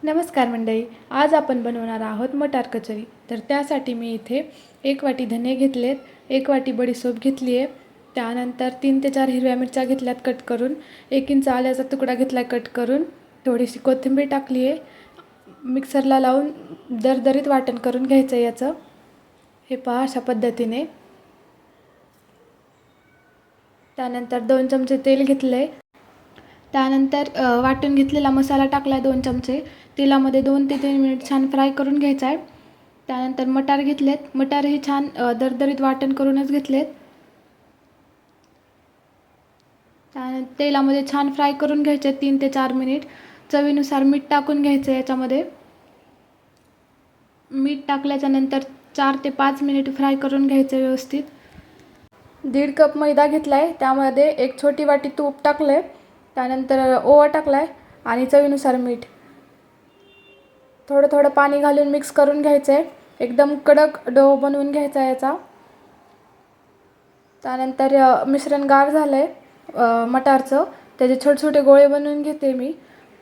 नमस्कार मंडळी, आज आपण बनवणार आहोत मटार कचोरी। तर त्यासाठी मी इथे 1 वाटी धने घेतलेत, 1 वाटी बडीशेप घेतली आहे, त्यानंतर 3 ते 4 हिरव्या मिरच्या घेतल्यात कट करून, 1 इंच आल्याचा तुकडा घेतला कट करून, थोडीशी कोथिंबीर टाकली आहे, मिक्सरला लावून दरदरीत वाटण करून घ्यायचं याचं। हे पहा अशा पद्धतीने। त्यानंतर 2 चमचे तेल घेतले, त्यानंतर वाटून घेतलेला मसाला टाकला 2 चमचे, तेलामध्ये 2 ते 3 मिनिट छान फ्राय करून घ्यायचा आहे। त्यानंतर मटार घेतलेत, मटारही छान दरदरीत वाटण करूनच घेतलेत। त्यानंतर तेलामध्ये छान फ्राय करून घ्यायचे 3 ते 4 मिनिट। चवीनुसार मीठ टाकून घ्यायचं याच्यामध्ये। मीठ टाकल्याच्या नंतर 4 ते 5 मिनिट फ्राय करून घ्यायचं व्यवस्थित। 1.5 कप मैदा घेतलाय, त्यामध्ये 1 छोटी वाटी तूप टाकले, त्यानंतर ओवा टाकलाय आणि चवीनुसार मीठ। थोडं थोडं पाणी घालून मिक्स करून घ्यायचं आहे, एकदम कडक डो बनवून घ्यायचा याचा। त्यानंतर मिश्रण गार झालंय मटारचं, त्याचे छोटे छोटे गोळे बनवून घेते मी।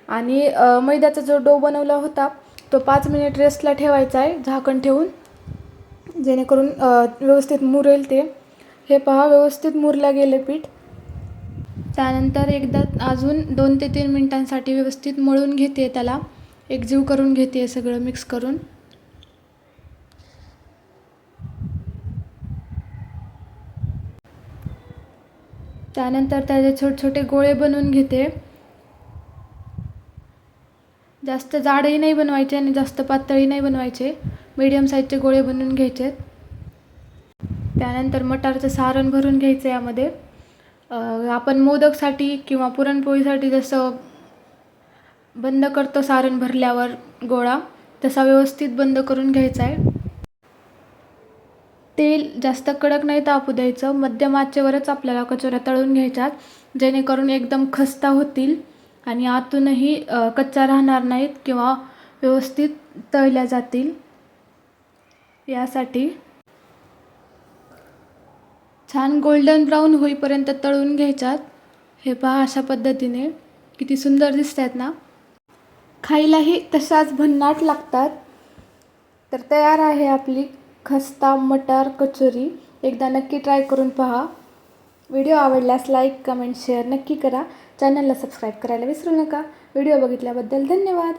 आणि मैद्याचा जो डो बनवला होता तो 5 मिनिट रेस्टला ठेवायचा आहे झाकण ठेवून, जेणेकरून व्यवस्थित मुरेल ते। हे पहा व्यवस्थित मुरला गेले पीठ। त्यानंतर एकदा अजून 2 ते 3 मिनिटांसाठी व्यवस्थित मळून घेते, त्याला एकजीव करून घेते सगळं मिक्स करून। त्यानंतर त्याचे छोटे छोटे गोळे बनवून घेते। जास्त जाडही नाही बनवायचे आणि जास्त पातळही नाही बनवायचे, मीडियम साईजचे गोळे बनवून घ्यायचे। त्यानंतर मटारचं सारण भरून घ्यायचं यामध्ये। आपण मोदकसाठी किंवा पुरणपोळीसाठी जसं बंद करतो सारण भरल्यावर गोळा, तसा व्यवस्थित बंद करून घ्यायचा आहे। तेल जास्त कडक नाही तापू द्यायचं, मध्यम आचेवरच आपल्याला कचोऱ्या तळून घ्यायच्यात, जेणेकरून एकदम खस्ता होतील आणि आतूनही कच्चा राहणार नाहीत किंवा व्यवस्थित तळल्या जातील। यासाठी छान गोल्डन ब्राऊन होईपर्यंत तळून घ्यायच्यात। हे पहा अशा पद्धतीने किती सुंदर दिसतात ना, खायलाही तशाच भन्नाट लागतात। तर तयार आहे आपली खस्ता मटार कचोरी, एकदा नक्की ट्राय करून पहा। व्हिडिओ आवडल्यास लाईक, कमेंट, शेअर नक्की करा। चॅनलला सबस्क्राईब करायला विसरू नका। व्हिडिओ बघितल्याबद्दल धन्यवाद।